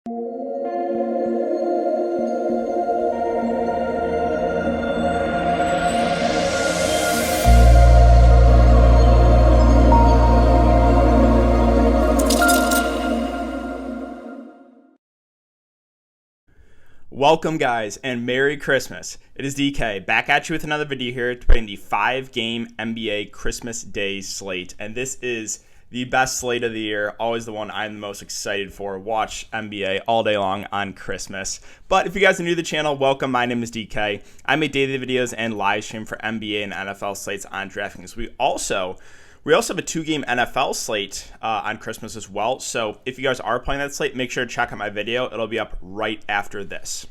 Welcome guys, and Merry Christmas. It is DK, back at you with another video here to playing the 5-game NBA Christmas Day slate. And this is the best slate of the year, always the one I'm the most excited for. Watch NBA all day long on Christmas. But if you guys are new to the channel, welcome. My name is DK. I make daily videos and live stream for NBA and NFL slates on Draftkings. We also have a 2-game NFL slate on Christmas as well. So if you guys are playing that slate, make sure to check out my video. It'll be up right after this.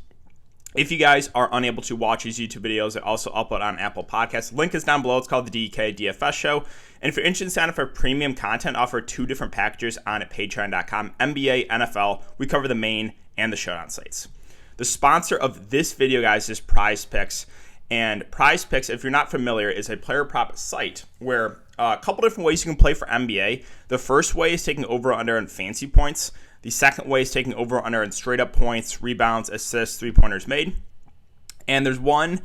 If you guys are unable to watch these YouTube videos, I also upload on Apple Podcasts. Link is down below. It's called the DK DFS Show. And if you're interested in signing up for premium content, I offer 2 different packages on at patreon.com. NBA, NFL, we cover the main and the showdown slates. The sponsor of this video, guys, is PrizePicks. And PrizePicks, if you're not familiar, is a player prop site where a couple different ways you can play for NBA. The first way is taking over under and fancy points. The second way is taking over under and straight up points, rebounds, assists, 3-pointers made. And there's one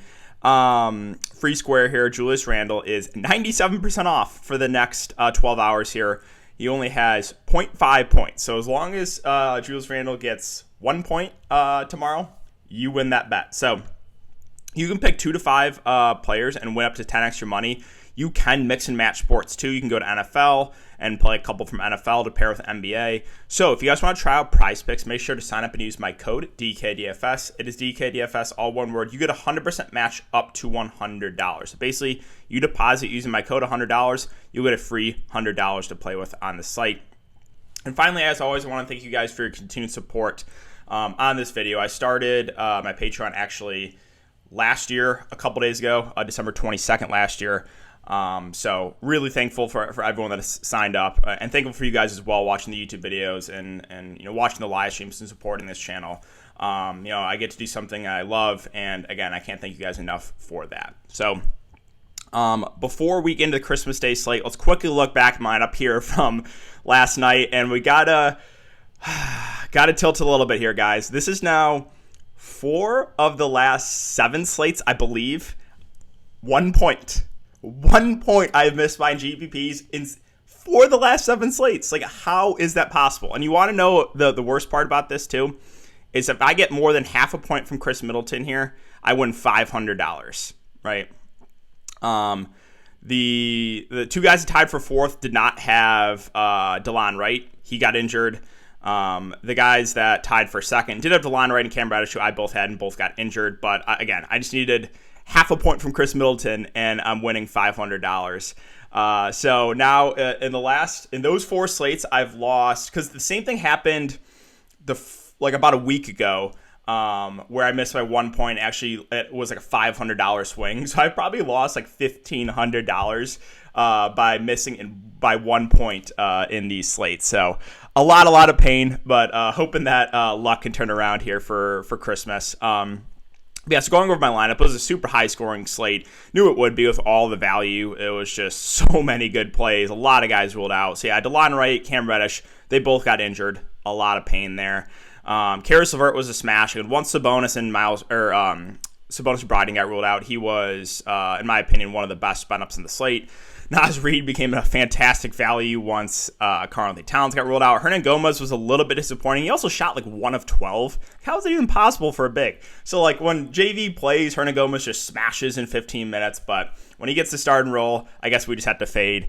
free square here. Julius Randle is 97% off for the next 12 hours here. He only has 0.5 points. So as long as Julius Randle gets 1 point tomorrow, you win that bet. So you can pick 2 to 5 players and win up to 10 extra money. You can mix and match sports too. You can go to NFL and play a couple from NFL to pair with NBA. So if you guys want to try out PrizePicks, make sure to sign up and use my code DKDFS. It is DKDFS, all one word. You get a 100% match up to $100. So basically, you deposit using my code $100, you'll get a free $100 to play with on the site. And finally, as always, I want to thank you guys for your continued support on this video. I started my Patreon actually last year, a couple days ago, December 22nd last year. So really thankful for everyone that has signed up, and thankful for you guys as well watching the YouTube videos and watching the live streams and supporting this channel. I get to do something I love, and again, I can't thank you guys enough for that. So before we get into the Christmas Day slate, let's quickly look back at mine up here from last night, and we gotta tilt a little bit here, guys. This is now 4 of the last 7 slates, I believe. 1 point I've missed my GPPs in 4 of the last 7 slates. Like, how is that possible? And you want to know the worst part about this too is if I get more than half a point from Chris Middleton here, I win $500, right? The 2 guys that tied for 4th did not have DeLon Wright. He got injured. The guys that tied for 2nd did have DeLon Wright and Cam Reddish, who I both had, and both got injured. But again, I just needed half a point from Chris Middleton, and I'm winning $500. So now in those 4 slates, I've lost, because the same thing happened about a week ago, where I missed by 1 point. Actually, it was like a $500 swing. So I probably lost like $1,500 by missing by 1 point in these slates. So a lot of pain, but hoping that luck can turn around here for Christmas. Yeah, so going over my lineup, it was a super high-scoring slate. Knew it would be with all the value. It was just so many good plays. A lot of guys ruled out. So yeah, DeLon Wright, Cam Reddish, they both got injured. A lot of pain there. Karis LeVert was a smash. And once Sabonis and Sabonis Brogdon got ruled out, he was, in my opinion, one of the best spin-ups in the slate. Nas Reed became a fantastic value once Karl-Anthony Towns got ruled out. Hernan Gomez was a little bit disappointing. He also shot like 1 of 12. How is that even possible for a big? So like when JV plays, Hernan Gomez just smashes in 15 minutes. But when he gets the start and roll, I guess we just have to fade.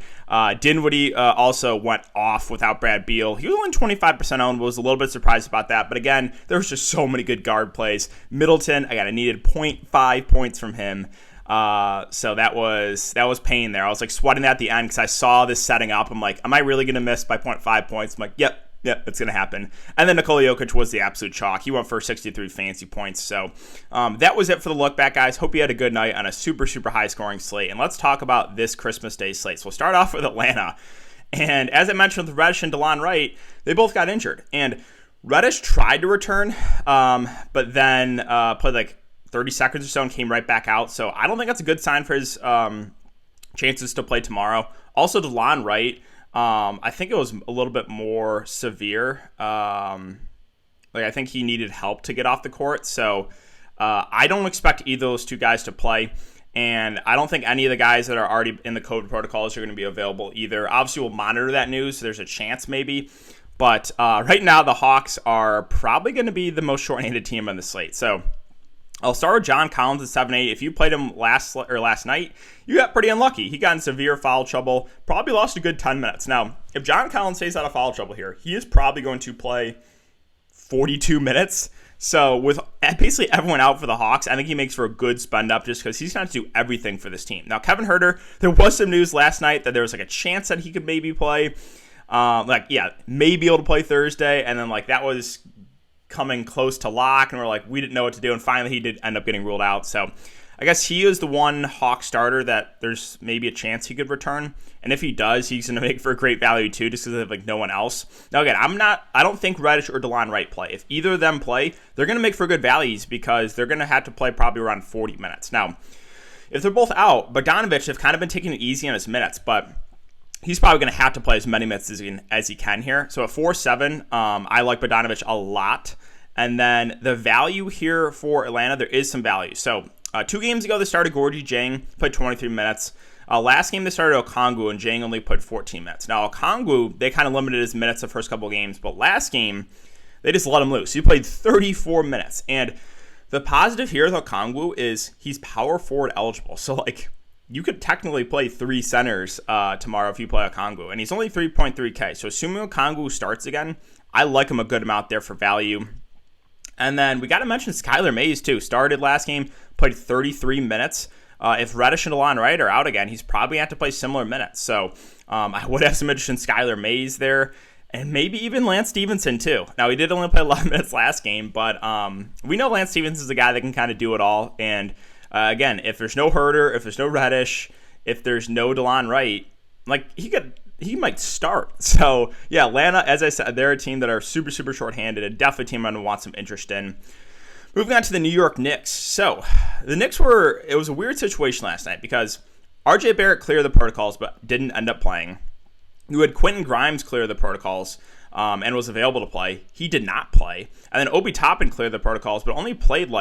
Dinwiddie also went off without Brad Beal. He was only 25% owned. Was a little bit surprised about that. But again, there was just so many good guard plays. Middleton, again, I needed 0.5 points from him. So that was pain there. I was like sweating at the end because I saw this setting up. I'm like, am I really going to miss by 0.5 points? I'm like, yep, it's going to happen. And then Nikola Jokic was the absolute chalk. He went for 63 fancy points. So that was it for the look back, guys. Hope you had a good night on a super, super high scoring slate. And let's talk about this Christmas Day slate. So we'll start off with Atlanta. And as I mentioned with Reddish and DeLon Wright, they both got injured. And Reddish tried to return, but then played like 30 seconds or so and came right back out. So I don't think that's a good sign for his chances to play tomorrow. Also, DeLon Wright, I think it was a little bit more severe. Like Like, I think he needed help to get off the court. So I don't expect either of those two guys to play. And I don't think any of the guys that are already in the COVID protocols are going to be available either. Obviously, we'll monitor that news. So there's a chance maybe. But right now, the Hawks are probably going to be the most shorthanded team on the slate. So I'll start with John Collins at 7-8. If you played him last night, you got pretty unlucky. He got in severe foul trouble, probably lost a good 10 minutes. Now, if John Collins stays out of foul trouble here, he is probably going to play 42 minutes. So with basically everyone out for the Hawks, I think he makes for a good spend up just because he's going to do everything for this team. Now, Kevin Huerter, there was some news last night that there was like a chance that he could maybe play. Maybe able to play Thursday. And then that was coming close to lock, and we didn't know what to do, and finally he did end up getting ruled out. So I guess he is the one Hawk starter that there's maybe a chance he could return, and if he does, he's going to make for a great value too, just because of no one else. Now again, I don't think Reddish or DeLon Wright play. If either of them play, they're going to make for good values because they're going to have to play probably around 40 minutes. Now, if they're both out, Bogdanovic have kind of been taking it easy on his minutes, but he's probably going to have to play as many minutes as he can here. So at 4-7, I like Bogdanovic a lot. And then the value here for Atlanta, there is some value. So 2 games ago, they started Gorgie Jang, played 23 minutes. Last game, they started Okongwu, and Jang only played 14 minutes. Now, Okongwu, they kind of limited his minutes the first couple of games, but last game, they just let him loose. He played 34 minutes. And the positive here with Okongwu is he's power forward eligible. So, you could technically play 3 centers tomorrow if you play Okongwu, and he's only 3.3K. So assuming Okongwu starts again, I like him a good amount there for value. And then we got to mention Skylar Mays too. Started last game, played 33 minutes. If Reddish and DeLon Wright are out again, he's probably going to have to play similar minutes. So I would have some interest in Skylar Mays there, and maybe even Lance Stevenson too. Now, he did only play 11 minutes last game, but we know Lance Stevenson is a guy that can kind of do it all. And again, if there's no Huerter, if there's no Reddish, if there's no DeLon Wright, he might start. So yeah, Atlanta, as I said, they're a team that are super, super shorthanded, and definitely a team I'm going to want some interest in. Moving on to the New York Knicks. So the Knicks it was a weird situation last night because RJ Barrett cleared the protocols but didn't end up playing. You had Quentin Grimes clear the protocols and was available to play. He did not play. And then Obi Toppin cleared the protocols but only played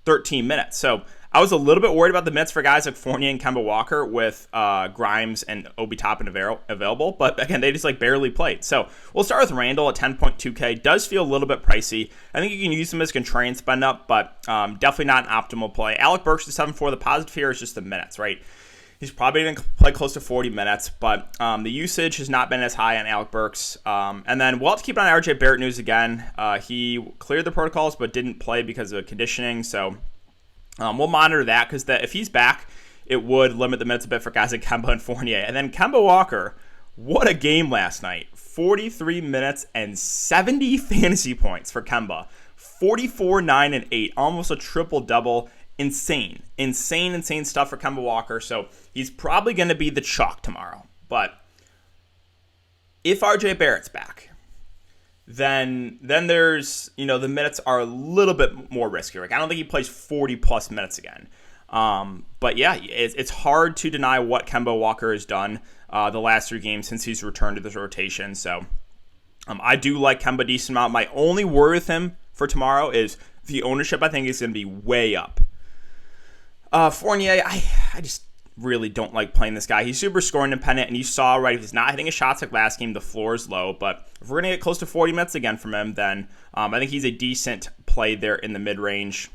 13 minutes. So I was a little bit worried about the minutes for guys like Fournier and Kemba Walker with Grimes and Obi Toppin available. But again, they just barely played. So we'll start with Randall at 10.2K. Does feel a little bit pricey. I think you can use him as contrarian spend up, but definitely not an optimal play. Alec Burks at 7.4. The positive here is just the minutes, right? He's probably going to play close to 40 minutes, but the usage has not been as high on Alec Burks. And then we'll have to keep an eye on RJ Barrett news again. He cleared the protocols but didn't play because of conditioning, so we'll monitor that because if he's back, it would limit the minutes a bit for guys like Kemba and Fournier. And then Kemba Walker, what a game last night. 43 minutes and 70 fantasy points for Kemba. 44, 9, and 8. Almost a triple-double. Insane stuff for Kemba Walker. So he's probably going to be the chalk tomorrow. But if RJ Barrett's back, then there's, the minutes are a little bit more risky. I don't think he plays 40-plus minutes again. But yeah, it's hard to deny what Kemba Walker has done the last 3 games since he's returned to this rotation. So I do like Kemba a decent amount. My only worry with him for tomorrow is the ownership, I think, is going to be way up. Fournier, I just really don't like playing this guy. He's super scoring dependent, and you saw, right, if he's not hitting his shots like last game, the floor is low. But if we're going to get close to 40 minutes again from him, then I think he's a decent play there in the mid-range.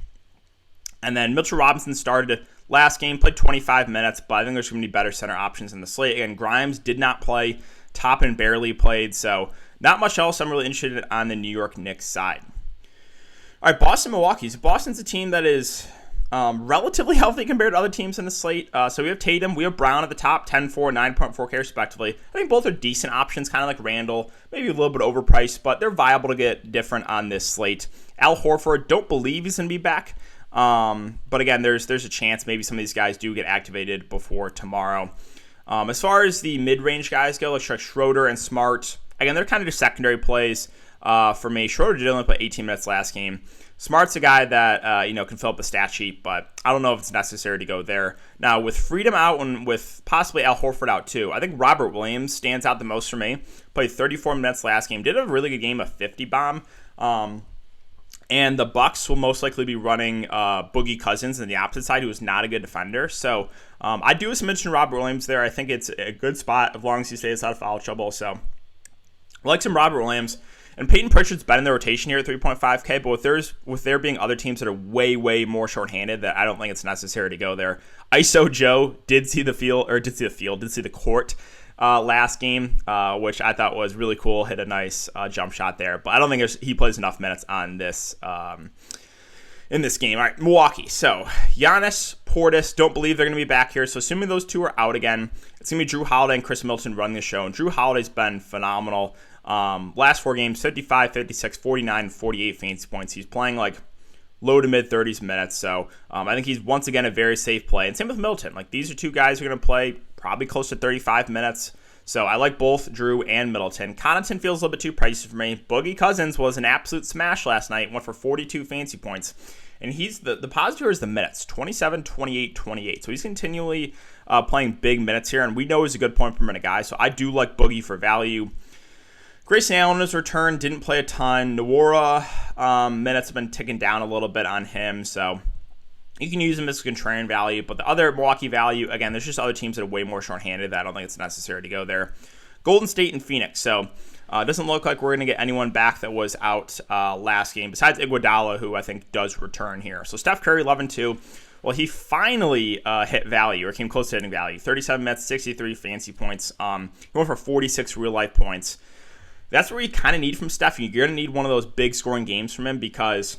And then Mitchell Robinson started last game, played 25 minutes, but I think there's going to be better center options in the slate. And Grimes did not play. Toppin barely played, so not much else I'm really interested in on the New York Knicks side. All right, Boston-Milwaukee. So Boston's a team that is relatively healthy compared to other teams in the slate. So we have Tatum, we have Brown at the top, 10.4, 9.4K respectively. I think both are decent options, kind of like Randall, maybe a little bit overpriced, but they're viable to get different on this slate. Al Horford, don't believe he's going to be back. But again, there's a chance maybe some of these guys do get activated before tomorrow. As far as the mid-range guys go, let's check Schroeder and Smart. Again, they're kind of just secondary plays for me. Schroeder did only play 18 minutes last game. Smart's a guy that can fill up the stat sheet, but I don't know if it's necessary to go there. Now, with Freedom out and with possibly Al Horford out too, I think Robert Williams stands out the most for me. Played 34 minutes last game. Did a really good game, a 50 bomb. And the Bucks will most likely be running Boogie Cousins on the opposite side, who is not a good defender. So I do have some mention Robert Williams there. I think it's a good spot as long as he stays out of foul trouble. So I like some Robert Williams. And Peyton Pritchard's been in the rotation here at 3.5K, but with there being other teams that are way, way more shorthanded, that I don't think it's necessary to go there. ISO Joe did see the court last game, which I thought was really cool. Hit a nice jump shot there, but I don't think he plays enough minutes on this in this game. All right, Milwaukee. So Giannis, Portis, don't believe they're going to be back here. So assuming those two are out again, it's going to be Drew Holiday and Chris Middleton running the show. And Drew Holiday's been phenomenal. Last 4 games, 55, 56, 49, 48 fantasy points. He's playing like low to mid 30s minutes. So I think he's once again a very safe play. And same with Middleton. Like these are two guys who are going to play probably close to 35 minutes. So I like both Drew and Middleton. Connaughton feels a little bit too pricey for me. Boogie Cousins was an absolute smash last night. Went for 42 fantasy points. And he's the positive here is the minutes, 27, 28, 28. So he's continually playing big minutes here. And we know he's a good point per minute guy. So I do like Boogie for value. Grayson Allen has returned, didn't play a ton. Nwora, minutes have been ticking down a little bit on him, so you can use him as a contrarian value. But the other Milwaukee value, again, there's just other teams that are way more shorthanded that I don't think it's necessary to go there. Golden State and Phoenix. So it doesn't look like we're going to get anyone back that was out last game, besides Iguodala, who I think does return here. So Steph Curry, 11-2. Well, he finally hit value, or came close to hitting value. 37 minutes, 63 fantasy points. He went for 46 real-life points. That's what you kind of need from Steph. You're going to need one of those big scoring games from him because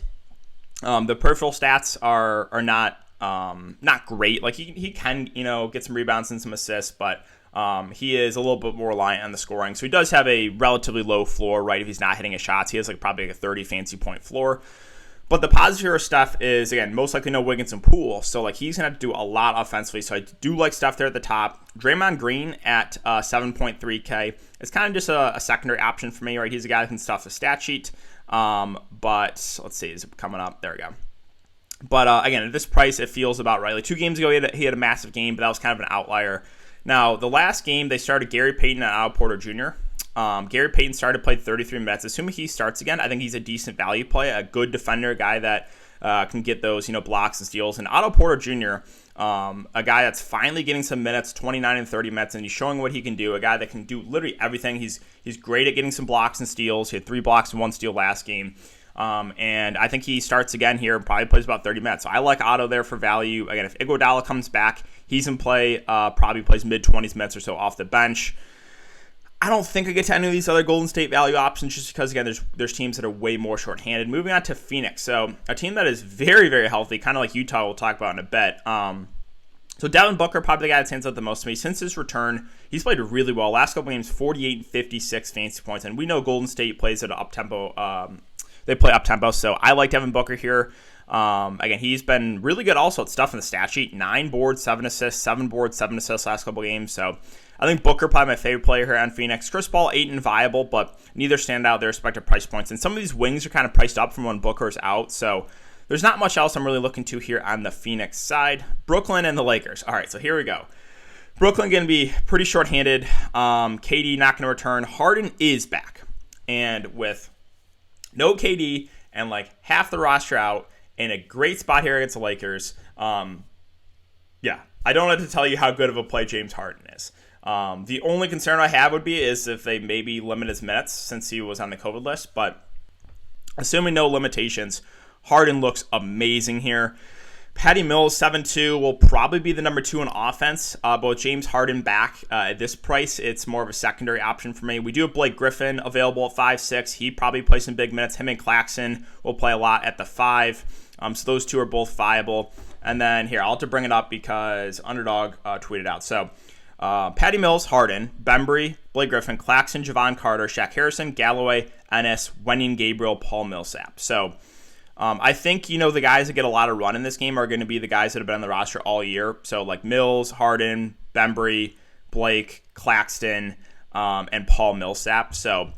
the peripheral stats are not great. Like he can get some rebounds and some assists, but he is a little bit more reliant on the scoring. So he does have a relatively low floor, right? If he's not hitting his shots, he has probably a 30 fantasy point floor. But the positive here of Steph is, again, most likely no Wiggins and Poole. So, he's going to have to do a lot offensively. So, I do like Steph there at the top. Draymond Green at 7.3K. It's kind of just a secondary option for me, right? He's a guy that can stuff the stat sheet. But, let's see. Is it coming up? There we go. But, again, at this price, it feels about right. 2 games ago, he had a massive game, but that was kind of an outlier. Now, the last game, they started Gary Payton and Otto Porter Jr., Gary Payton started, played 33 minutes. Assuming he starts again, I think he's a decent value play, a good defender, a guy that can get those blocks and steals. And Otto Porter Jr., a guy that's finally getting some minutes, 29 and 30 minutes, and he's showing what he can do, a guy that can do literally everything. He's great at getting some blocks and steals. He had 3 blocks and 1 steal last game. And I think he starts again here and probably plays about 30 minutes. So I like Otto there for value. Again, if Iguodala comes back, he's in play, probably plays mid-20s minutes or so off the bench. I don't think I get to any of these other Golden State value options just because, again, there's teams that are way more shorthanded. Moving on to Phoenix. So a team that is very, very healthy, kind of like Utah we'll talk about in a bit. So Devin Booker, probably the guy that stands out the most to me. Since his return, he's played really well. Last couple games, 48 and 56 fantasy points. And we know Golden State plays at an up-tempo. They play up-tempo, so I like Devin Booker here. Again, he's been really good also at stuff in the stat sheet. 9 boards, 7 assists, 7 boards, 7 assists last couple games. So I think Booker probably my favorite player here on Phoenix. Chris Paul, 8 and viable, but neither stand out their respective price points. And some of these wings are kind of priced up from when Booker's out. So there's not much else I'm really looking to here on the Phoenix side. Brooklyn and the Lakers. All right, so here we go. Brooklyn going to be pretty shorthanded. KD not going to return. Harden is back. And with no KD and half the roster out in a great spot here against the Lakers, I don't have to tell you how good of a play James Harden is. The only concern I have would be is if they maybe limit his minutes since he was on the COVID list. But assuming no limitations, Harden looks amazing here. Patty Mills, 7-2, will probably be the number 2 in offense. But with James Harden back at this price, it's more of a secondary option for me. We do have Blake Griffin available at 5-6. He probably plays some big minutes. Him and Claxton will play a lot at the 5. So those two are both viable. And then here, I'll have to bring it up because Underdog tweeted out. So Patty Mills, Harden, Bembry, Blake Griffin, Claxton, Javon Carter, Shaq Harrison, Galloway, Ennis, Wenyen Gabriel, Paul Millsap. So I think, the guys that get a lot of run in this game are going to be the guys that have been on the roster all year. So Mills, Harden, Bembry, Blake, Claxton, and Paul Millsap. So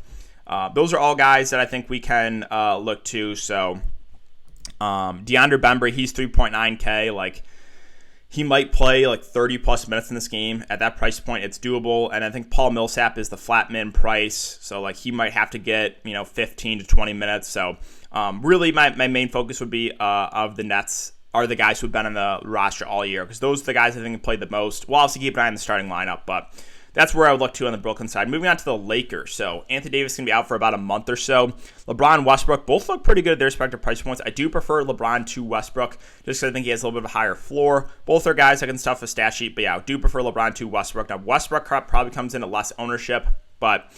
those are all guys that I think we can look to. So DeAndre Bembry, he's 3.9K. he might play like 30 plus minutes in this game. At that price point, it's doable. And I think Paul Millsap is the flat min price. So like he might have to get, 15 to 20 minutes. So really my main focus would be of the Nets are the guys who've been on the roster all year, because those are the guys I think have played the most. We'll also keep an eye on the starting lineup, but that's where I would look to on the Brooklyn side. Moving on to the Lakers. So Anthony Davis is going to be out for about a month or so. LeBron and Westbrook both look pretty good at their respective price points. I do prefer LeBron to Westbrook just because I think he has a little bit of a higher floor. Both are guys that can stuff a stat sheet, but yeah, I do prefer LeBron to Westbrook. Now, Westbrook probably comes in at less ownership, but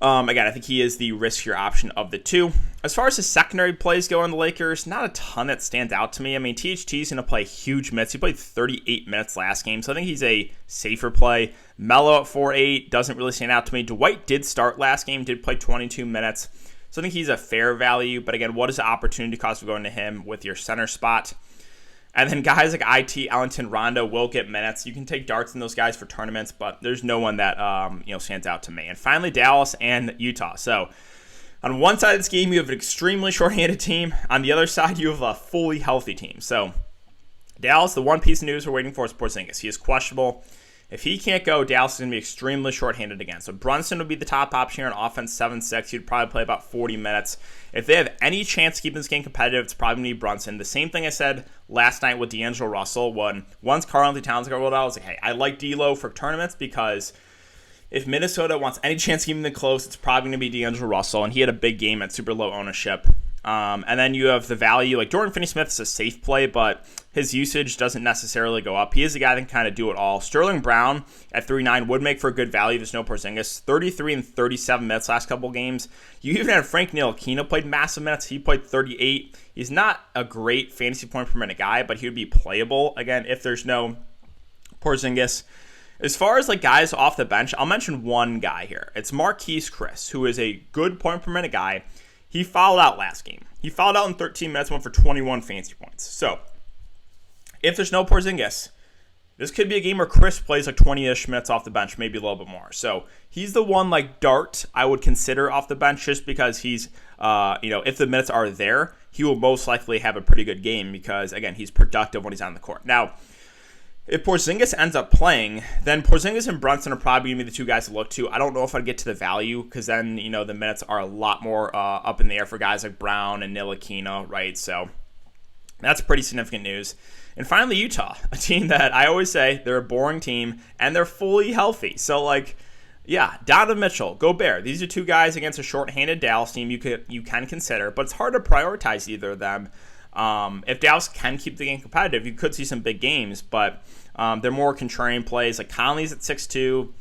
again, I think he is the riskier option of the two. As far as the secondary plays go on the Lakers, not a ton that stands out to me. I mean, THT is going to play huge minutes. He played 38 minutes last game, so I think he's a safer play. Melo at 4.8 doesn't really stand out to me. Dwight did start last game, did play 22 minutes, so I think he's a fair value. But again, what is the opportunity cost of going to him with your center spot? And then guys like IT, Ellington, Rondo will get minutes. You can take darts in those guys for tournaments, but there's no one that stands out to me. And finally, Dallas and Utah. So on one side of this game, you have an extremely shorthanded team. On the other side, you have a fully healthy team. So Dallas, the one piece of news we're waiting for is Porzingis. He is questionable. If he can't go, Dallas is going to be extremely shorthanded again. So Brunson would be the top option here on offense, 7-6. He'd probably play about 40 minutes. If they have any chance of keeping this game competitive, it's probably going to be Brunson. The same thing I said last night with D'Angelo Russell. Once Karl-Anthony Towns got rolled out, I was like, hey, I like D'Lo for tournaments because if Minnesota wants any chance of keeping it close, it's probably going to be D'Angelo Russell. And he had a big game at super low ownership. And then you have the value. Like Jordan Finney-Smith is a safe play, but his usage doesn't necessarily go up. He is a guy that can kind of do it all. Sterling Brown at 3.9 would make for a good value. There's no Porzingis. 33 and 37 minutes last couple games. You even had Frank Ntilikina played massive minutes. He played 38. He's not a great fantasy point per minute guy, but he would be playable, again, if there's no Porzingis. As far as like guys off the bench, I'll mention one guy here. It's Marquise Chris, who is a good point per minute guy. He fouled out last game. He fouled out in 13 minutes, went for 21 fantasy points. So if there's no Porzingis, this could be a game where Chris plays like 20-ish minutes off the bench, maybe a little bit more. So he's the one like dart I would consider off the bench just because he's, if the minutes are there, he will most likely have a pretty good game because, again, he's productive when he's on the court. Now, if Porzingis ends up playing, then Porzingis and Brunson are probably going to be the two guys to look to. I don't know if I'd get to the value because then, the minutes are a lot more up in the air for guys like Brown and Ntilikina, right? So that's pretty significant news. And finally, Utah, a team that I always say they're a boring team and they're fully healthy. So, Donovan Mitchell, Gobert. These are two guys against a shorthanded Dallas team you can consider, but it's hard to prioritize either of them. If Dallas can keep the game competitive, you could see some big games, but they're more contrarian plays. Like Conley's at 6'2",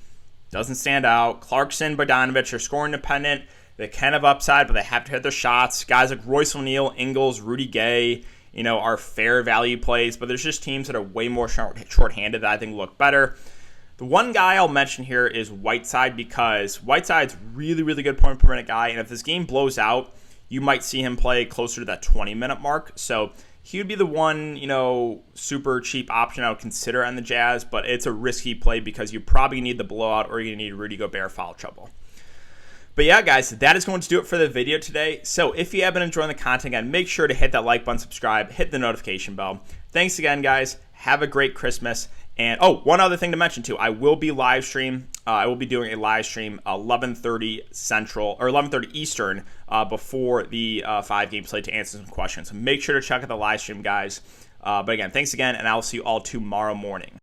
doesn't stand out. Clarkson, Bogdanovich are scoring dependent. They can have upside, but they have to hit their shots. Guys like Royce O'Neal, Ingles, Rudy Gay, are fair value plays, but there's just teams that are way more shorthanded that I think look better. The one guy I'll mention here is Whiteside because Whiteside's really, really good point per minute guy, and if this game blows out, you might see him play closer to that 20-minute mark. So he would be the one, super cheap option I would consider on the Jazz, but it's a risky play because you probably need the blowout or you're going to need Rudy Gobert foul trouble. But yeah, guys, that is going to do it for the video today. So if you have been enjoying the content, again, make sure to hit that like button, subscribe, hit the notification bell. Thanks again, guys. Have a great Christmas. And one other thing to mention too, I will be doing a live stream 11:30 Central or 11:30 Eastern before the 5-game slate to answer some questions. So make sure to check out the live stream, guys. But again, thanks again, and I will see you all tomorrow morning.